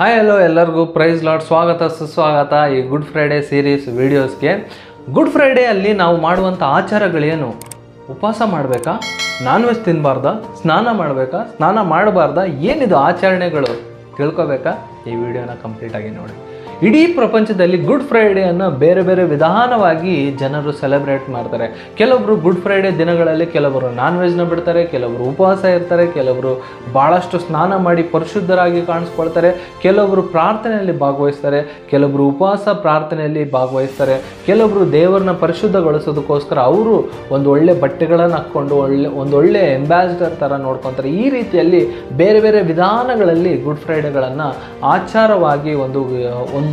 Hi hello ಎಲ್ಲರಿಗೂ praise lord ಸ್ವಾಗತ ಸುಸ್ವಾಗತ ಈ ಗುಡ್ ಫ್ರೈಡೇ ಸೀರೀಸ್ ವೀಡಿಯೋಸ್ಗೆ. ಗುಡ್ ಫ್ರೈಡೇ ಅಲ್ಲಿ ನಾವು ಮಾಡುವಂಥ ಆಚಾರಗಳೇನು? ಉಪವಾಸ ಮಾಡಬೇಕಾ? ನಾನ್ ವೆಜ್ ತಿನ್ನಬಾರ್ದಾ? ಸ್ನಾನ ಮಾಡಬೇಕಾ? ಸ್ನಾನ ಮಾಡಬಾರ್ದಾ? ಏನಿದು ಆಚರಣೆಗಳು ತಿಳ್ಕೊಬೇಕಾ? ಈ ವಿಡಿಯೋನ ಕಂಪ್ಲೀಟಾಗಿ ನೋಡಿ. ಇಡೀ ಪ್ರಪಂಚದಲ್ಲಿ ಗುಡ್ ಫ್ರೈಡೇಯನ್ನು ಬೇರೆ ಬೇರೆ ವಿಧಾನವಾಗಿ ಜನರು ಸೆಲೆಬ್ರೇಟ್ ಮಾಡ್ತಾರೆ. ಕೆಲವೊಬ್ಬರು ಗುಡ್ ಫ್ರೈಡೇ ದಿನಗಳಲ್ಲಿ ಕೆಲವರು ನಾನ್ ವೆಜ್ನ ಬಿಡ್ತಾರೆ, ಕೆಲವರು ಉಪವಾಸ ಇರ್ತಾರೆ, ಕೆಲವರು ಭಾಳಷ್ಟು ಸ್ನಾನ ಮಾಡಿ ಪರಿಶುದ್ಧರಾಗಿ ಕಾಣಿಸ್ಕೊಳ್ತಾರೆ, ಕೆಲವರು ಪ್ರಾರ್ಥನೆಯಲ್ಲಿ ಭಾಗವಹಿಸ್ತಾರೆ, ಕೆಲವರು ಉಪವಾಸ ಪ್ರಾರ್ಥನೆಯಲ್ಲಿ ಭಾಗವಹಿಸ್ತಾರೆ, ಕೆಲವರು ದೇವರನ್ನ ಪರಿಶುದ್ಧಗೊಳಿಸೋದಕ್ಕೋಸ್ಕರ ಅವರು ಒಂದು ಒಳ್ಳೆ ಬಟ್ಟೆಗಳನ್ನು ಹಾಕ್ಕೊಂಡು ಒಂದೊಳ್ಳೆ ಎಂಬಾಸಿಡರ್ ಥರ ನೋಡ್ಕೊತಾರೆ. ಈ ರೀತಿಯಲ್ಲಿ ಬೇರೆ ಬೇರೆ ವಿಧಾನಗಳಲ್ಲಿ ಗುಡ್ ಫ್ರೈಡೇಗಳನ್ನು ಆಚಾರವಾಗಿ ಒಂದು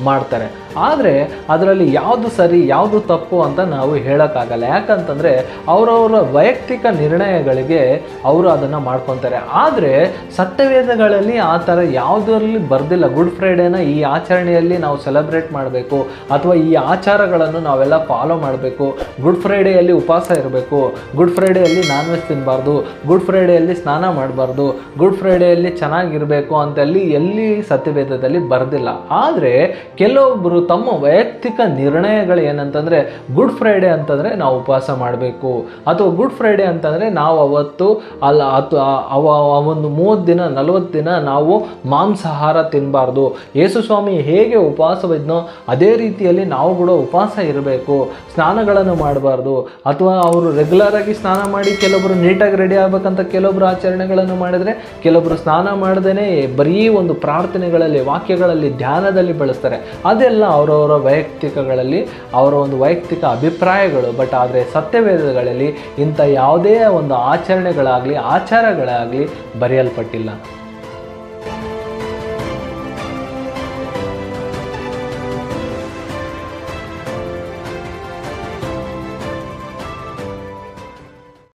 ಮಾಡ್ತಾರೆ. ಆದರೆ ಅದರಲ್ಲಿ ಯಾವುದು ಸರಿ ಯಾವುದು ತಪ್ಪು ಅಂತ ನಾವು ಹೇಳೋಕ್ಕಾಗಲ್ಲ. ಯಾಕಂತಂದರೆ ಅವರವರ ವೈಯಕ್ತಿಕ ನಿರ್ಣಯಗಳಿಗೆ ಅವರು ಅದನ್ನು ಮಾಡ್ಕೊತಾರೆ. ಆದರೆ ಸತ್ಯವೇದಗಳಲ್ಲಿ ಆ ಥರ ಯಾವುದರಲ್ಲಿ ಬರ್ದಿಲ್ಲ. ಗುಡ್ ಫ್ರೈಡೇನ ಈ ಆಚರಣೆಯಲ್ಲಿ ನಾವು ಸೆಲೆಬ್ರೇಟ್ ಮಾಡಬೇಕು ಅಥವಾ ಈ ಆಚಾರಗಳನ್ನು ನಾವೆಲ್ಲ ಫಾಲೋ ಮಾಡಬೇಕು, ಗುಡ್ ಫ್ರೈಡೇಯಲ್ಲಿ ಉಪವಾಸ ಇರಬೇಕು, ಗುಡ್ ಫ್ರೈಡೇಯಲ್ಲಿ ನಾನ್ ವೆಜ್ ತಿನ್ನಬಾರ್ದು, ಗುಡ್ ಫ್ರೈಡೇಯಲ್ಲಿ ಸ್ನಾನ ಮಾಡಬಾರ್ದು, ಗುಡ್ ಫ್ರೈಡೇಯಲ್ಲಿ ಚೆನ್ನಾಗಿರಬೇಕು ಅಂತಲ್ಲಿ ಎಲ್ಲಿ ಸತ್ಯವೇದದಲ್ಲಿ ಬರ್ದಿಲ್ಲ. ಆದರೆ ಕೆಲವೊಬ್ಬರು ತಮ್ಮ ವೈಯಕ್ತಿಕ ನಿರ್ಣಯಗಳು ಏನಂತಂದರೆ ಗುಡ್ ಫ್ರೈಡೇ ಅಂತಂದರೆ ನಾವು ಉಪವಾಸ ಮಾಡಬೇಕು, ಅಥವಾ ಗುಡ್ ಫ್ರೈಡೇ ಅಂತಂದರೆ ನಾವು ಅವತ್ತು ಒಂದು 30 ದಿನ 40 ದಿನ ನಾವು ಮಾಂಸಾಹಾರ ತಿನ್ನಬಾರ್ದು. ಯೇಸು ಸ್ವಾಮಿ ಹೇಗೆ ಉಪವಾಸವಿದ್ನೋ ಅದೇ ರೀತಿಯಲ್ಲಿ ನಾವು ಕೂಡ ಉಪವಾಸ ಇರಬೇಕು, ಸ್ನಾನಗಳನ್ನು ಮಾಡಬಾರ್ದು. ಅಥವಾ ಅವರು ರೆಗ್ಯುಲರಾಗಿ ಸ್ನಾನ ಮಾಡಿ ಕೆಲವರು ನೀಟಾಗಿ ರೆಡಿ ಆಗಬೇಕಂತ ಕೆಲವೊಬ್ಬರು ಆಚರಣೆಗಳನ್ನು ಮಾಡಿದರೆ, ಕೆಲವರು ಸ್ನಾನ ಮಾಡದೇ ಬರೀ ಒಂದು ಪ್ರಾರ್ಥನೆಗಳಲ್ಲಿ ವಾಕ್ಯಗಳಲ್ಲಿ ಧ್ಯಾನದಲ್ಲಿ ಬಳಸ್ತಾರೆ. ಅದೆಲ್ಲ ಅವರವರ ವೈಯಕ್ತಿಕಗಳಲ್ಲಿ ಅವರ ಒಂದು ವೈಯಕ್ತಿಕ ಅಭಿಪ್ರಾಯಗಳು. ಬಟ್ ಆದರೆ ಸತ್ಯವೇದಗಳಲ್ಲಿ ಇಂಥ ಯಾವುದೇ ಒಂದು ಆಚರಣೆಗಳಾಗಲಿ ಆಚಾರಗಳಾಗಲಿ ಬರೆಯಲ್ಪಟ್ಟಿಲ್ಲ.